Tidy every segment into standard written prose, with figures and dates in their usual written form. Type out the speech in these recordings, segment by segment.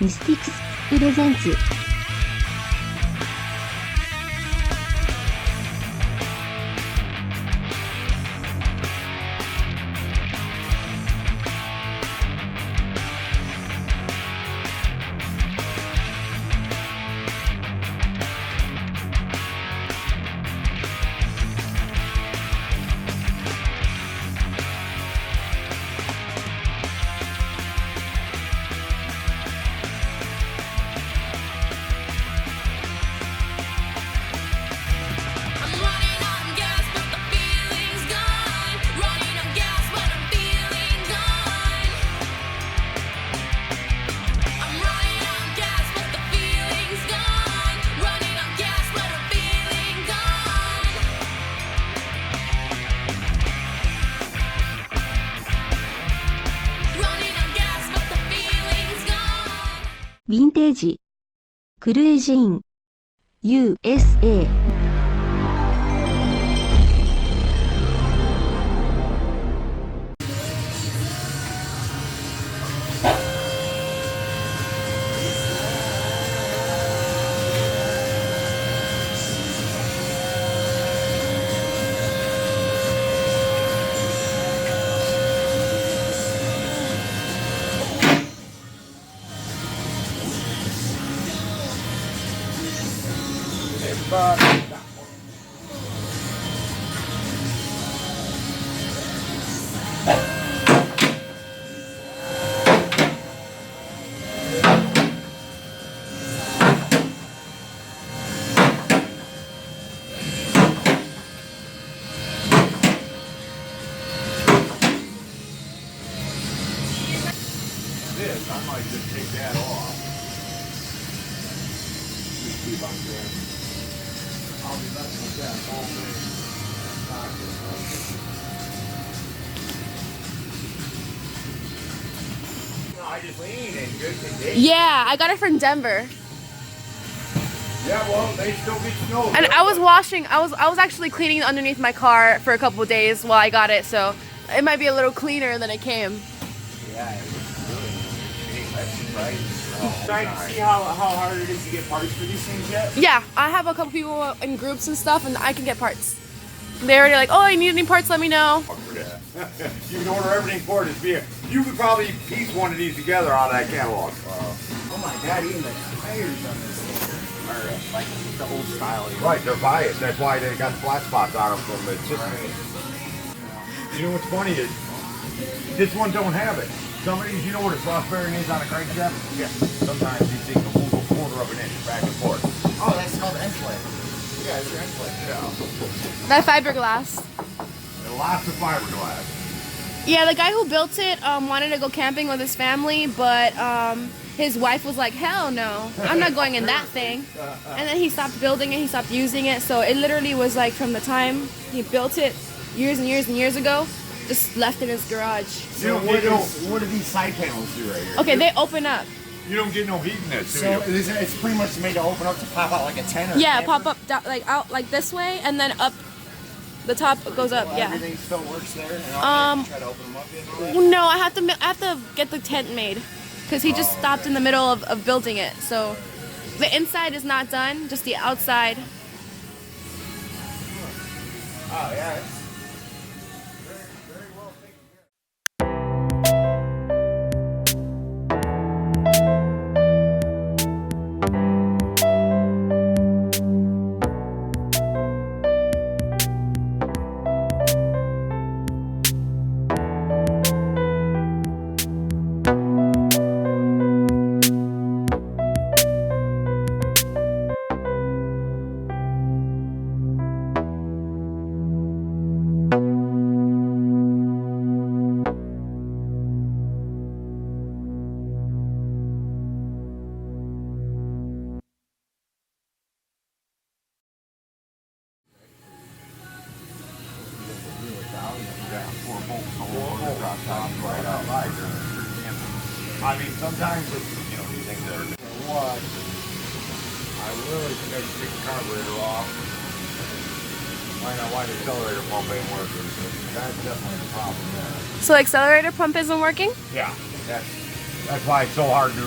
ミスティクスプレゼンツヴィンテージクルエジーン USA I might just take that off. Just see if I'm there. I'll be messing with that whole thing. I just lean and good today. Yeah, I got it from Denver. Yeah, well, they still get snow. And I was washing, I was actually cleaning underneath my car for a couple of days while I got it, so it might be a little cleaner than it came. Yeah, it was really that's right. Trying to see how hard it is to get parts for these things yet? Yeah, I have a couple people in groups and stuff, and I can get parts. They're already like, oh, you need any parts, let me know. You can order everything for it. You could probably piece one of these together out of that catalog. Oh my god, even the tires on this thing are like the old style. Right, they're biased. That's why they got flat spots on them from the system. You know what's funny is, this one don't have it. Some of these, you know what a frost bearing is on a crankshaft? Yeah. Sometimes these things will move a quarter of an inch back and forth. Oh, that's called end plate. Yeah, it's your end plate. Yeah. That fiberglass. And lots of fiberglass. Yeah, the guy who built it wanted to go camping with his family, but his wife was like, hell no, I'm not going in that thing. And then he stopped building it, he stopped using it, so it literally was like from the time he built it years and years and years ago, just left in his garage. So what do these side panels do right here? Okay, they open up. You don't get no heat in this, do So you? it's pretty much made to open up to pop out like a 10 or Yeah, a pop up like out like this way, and then up. The top goes up. Well, Yeah. everything still works there. And try to open them up yet? No, I have to get the tent made, because he just stopped in the middle of building it. So the inside is not done, just the outside. Oh yeah. Very well taken care of. I mean, sometimes it's, you know, these things that are what I really think I should take the carburetor off. Find out why the accelerator pump ain't working. That's definitely the problem there. So the accelerator pump isn't working? Yeah, that's why it's so hard to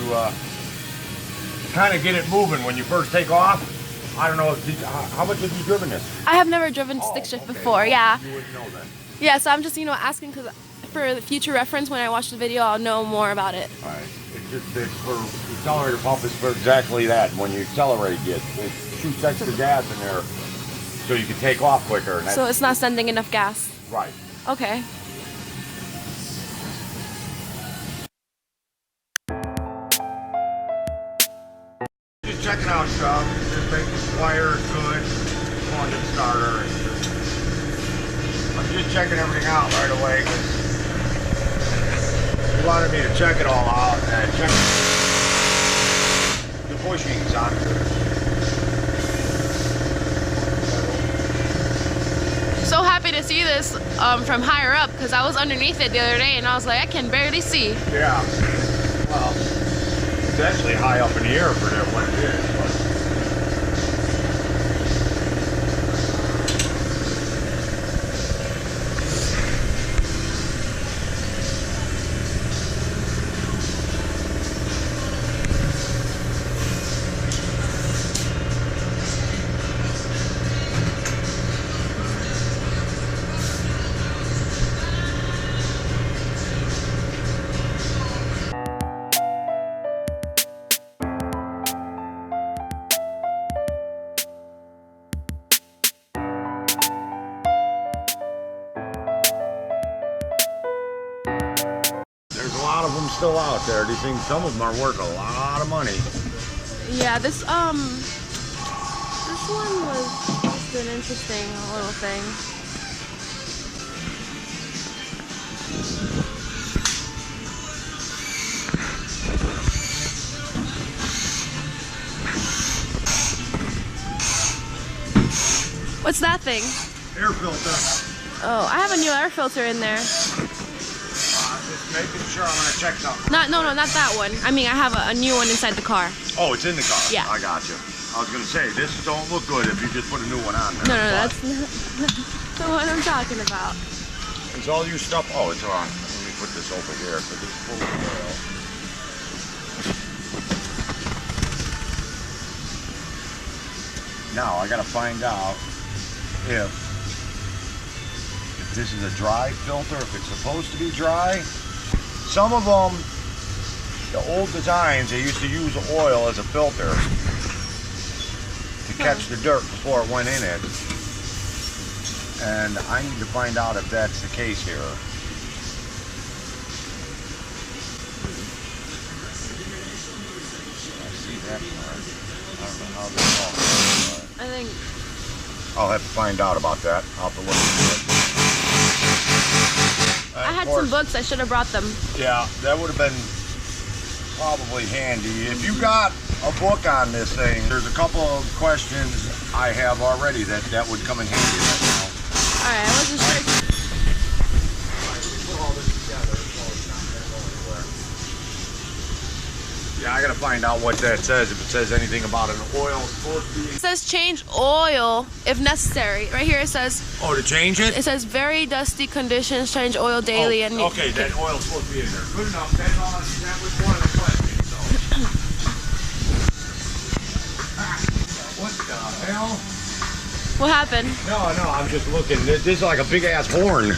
kind of get it moving when you first take off. I don't know, how much have you driven this? I have never driven stick shift before, yeah. You wouldn't know that. Yeah, so I'm just, asking because for the future reference, when I watch the video, I'll know more about it. All right. It's for the accelerator pump is for exactly that. When you accelerate, it shoots extra gas in there so you can take off quicker. And So it's not sending enough gas. right. Okay. Just checking out stuff. Just making the wire good. Engine starter. I'm just checking everything out right away. He wanted me to check it all out and check the bushings on it. So happy to see this from higher up because I was underneath it the other day and I was like, I can barely see. Yeah. Well, it's actually high up in the air for what it is. But a lot of them still out there. Do you think some of them are worth a lot of money? Yeah, this one was just an interesting little thing. What's that thing? Air filter. Oh, I have a new air filter in there. Just making sure. I'm gonna check something. No, not that one. I mean, I have a new one inside the car. Oh, it's in the car. Yeah. I got you. I was gonna say this don't look good if you just put a new one on there. No, that's not the one I'm talking about. It's all you stuff. Oh, it's on. Let me put this over here because it's full of oil. Now I gotta find out if this is a dry filter, if it's supposed to be dry. Some of them, the old designs, they used to use oil as a filter to catch the dirt before it went in it. And I need to find out if that's the case here. I see that part. I don't know how this all works. I think. I'll have to find out about that. I'll have to look into it. I had some books. I should have brought them. Yeah, that would have been probably handy. If you got a book on this thing, there's a couple of questions I have already that would come in handy right now. All right, I wasn't sure. Put all this together so it's not going to go anywhere. Yeah, I got to find out what that says. If it says anything about an oil supposed to be. It says change oil if necessary. Right here it says. Oh, to change it? It says very dusty conditions, change oil daily. Oh, and okay, that oil's supposed to be in there. Good enough. That's all. That was one of the questions. So. What the hell? What happened? No, I'm just looking. This is like a big ass horn.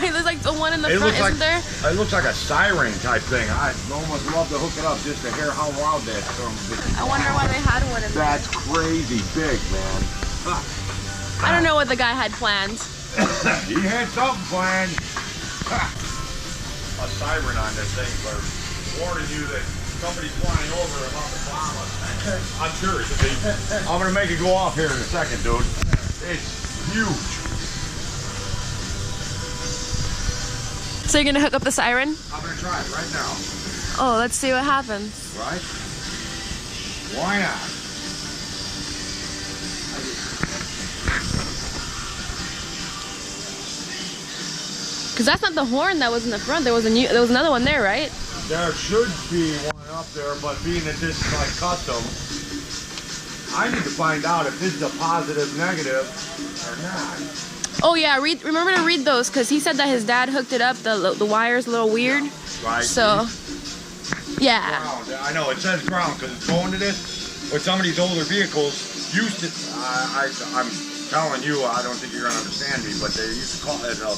There's like the one in the It front, looks like, isn't there? It looks like a siren type thing. I'd almost love to hook it up just to hear how loud that's from. I wonder why they had one in there. That's crazy big, man. I don't know what the guy had planned. He had something planned. A siren on this thing for warning you that somebody's flying over about to bomb us. I'm sure it's a big. I'm gonna make it go off here in a second, dude. It's huge. So you're gonna hook up the siren? I'm gonna try it right now. Oh, let's see what happens. Right? Why not? Cause that's not the horn that was in the front. There was another one there, right? There should be one up there, but being that this is like custom, I need to find out if this is a positive, negative, or not. Oh yeah, remember to read those, cause he said that his dad hooked it up. The wire's a little weird. Right. So Yeah. Ground. I know, it says ground because it's going to this, but some of these older vehicles used to, I'm telling you, I don't think you're going to understand me, but they used to call it a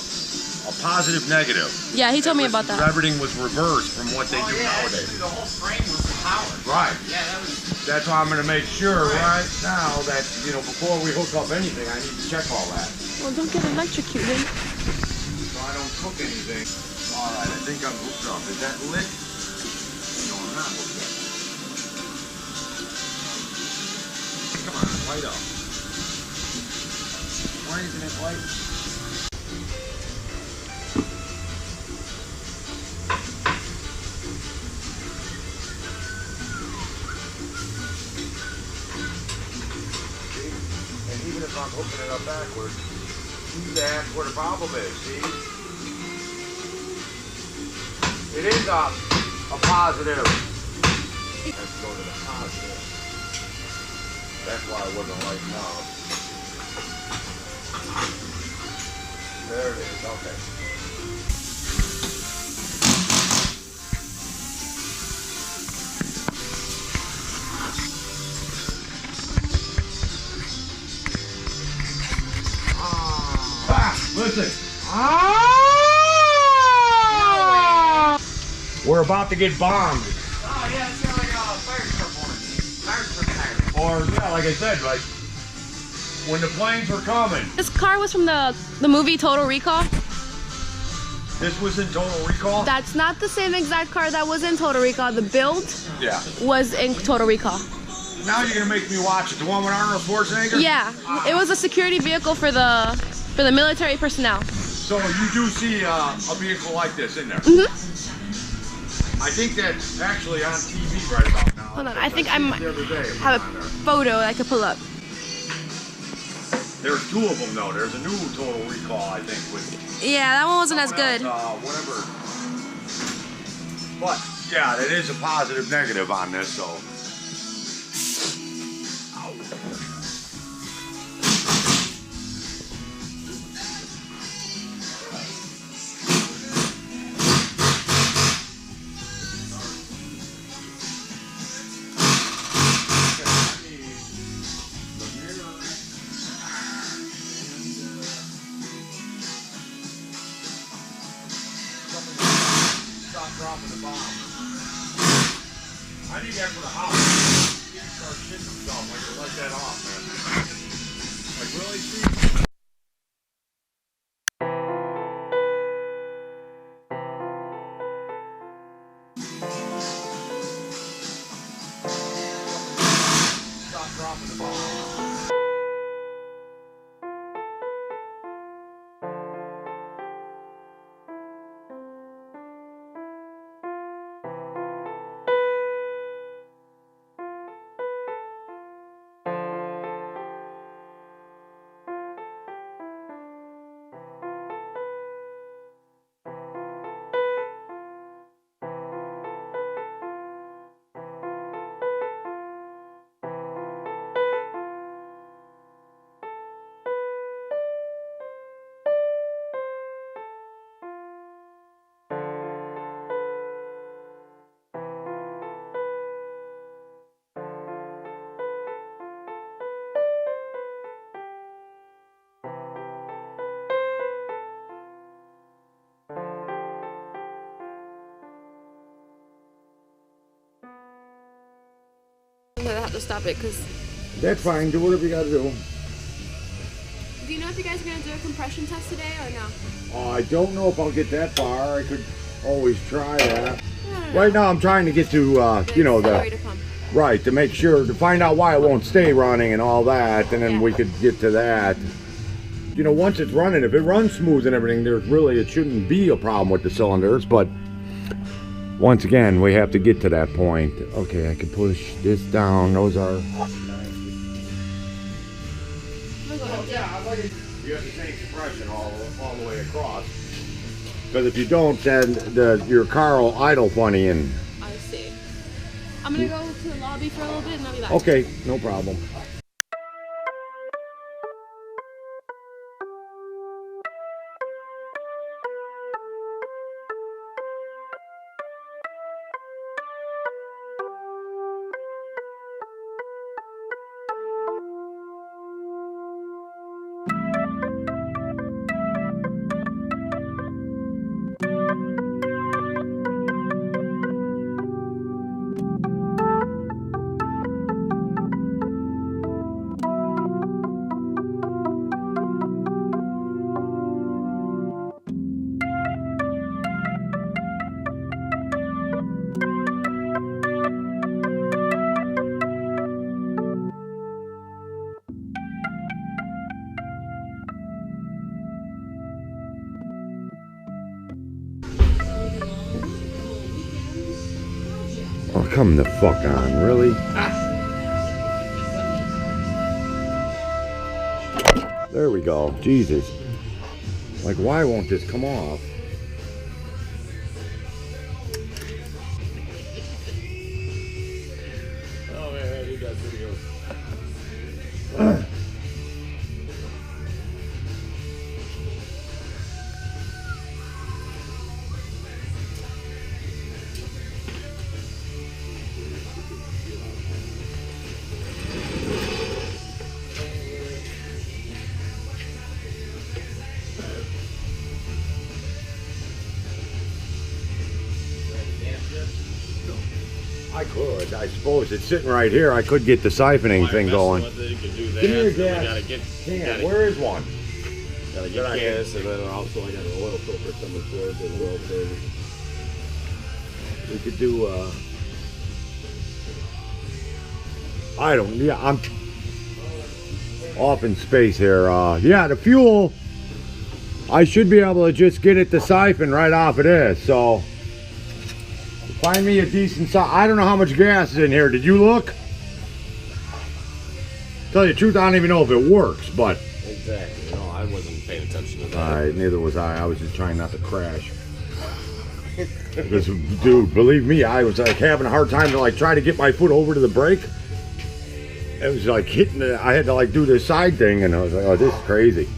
positive negative. Yeah, he told me about that. Everything was reversed from what they do nowadays. The whole frame was powered. Right. Yeah, that was. That's why I'm going to make sure right now that, you know, before we hook up anything, I need to check all that. Well, don't get electrocuted. So I don't cook anything. All right, I think I'm hooked up. Is that lit? No, I'm not hooked up. Come on, light up. Why isn't it light? And even if I'm hooking it up backwards, that's where the problem is, see? It is a positive. Let's go to the positive. That's why it wasn't lighting up. There it is, okay. Listen. We're about to get bombed. Oh yeah, it's got like a fire truck on it. Fire truck tire. Or, yeah, like I said, like, when the planes were coming. This car was from the movie Total Recall. This was in Total Recall? That's not the same exact car that was in Total Recall. The build was in Total Recall. Now you're gonna make me watch it. The one with Arnold Schwarzenegger? Yeah, it was a security vehicle for the military personnel. So you do see a vehicle like this in there? Mm-hmm. I think that's actually on TV right about now. Hold on, I think I might the other day. have a photo I could pull up. There's two of them though. There's a new Total Recall, I think, with Yeah, that one wasn't as good. whatever. But yeah, it is a positive negative on this, so. Dropping the bomb. I need that for the house. Start shitting himself like to let that off, man. Like, really, Steve? Stop dropping the bomb. I'm gonna have to stop it because. That's fine. Do whatever you gotta do. Do you know if you guys are gonna do a compression test today or no? I don't know if I'll get that far. I could always try that. No. Right now, I'm trying to get to, you know, Accelerator pump. right, to make sure, to find out why it won't stay running and all that, and then we could get to that. You know, once it's running, if it runs smooth and everything, it shouldn't be a problem with the cylinders, but once again, we have to get to that point. Okay, I can push this down. Those are... You have the same compression all the way across. Because if you don't, then your car will idle funny and... I see. I'm gonna go to the lobby for a little bit and I'll be back. Okay, no problem. Come the fuck on, really? There we go. Jesus. Like, why won't this come off? Oh man, he does videos. I could. I suppose it's sitting right here. I could get the siphoning thing going. You can do that. Give me your so gas. we gotta get, Can. Where is one? gotta get gas, and then also I got an oil filter coming for it, and oil filter. We could do, I don't, yeah, I'm off in space here. Yeah, the fuel, I should be able to just get it to siphon right off of this, so find me a decent size. I don't know how much gas is in here. Did you look? Tell you the truth, I don't even know if it works, but. Exactly. No, I wasn't paying attention to that. Alright, neither was I. I was just trying not to crash. Because, dude, believe me, I was like having a hard time to like try to get my foot over to the brake. It was like hitting the, I had to like do this side thing, and I was like, oh, this is crazy.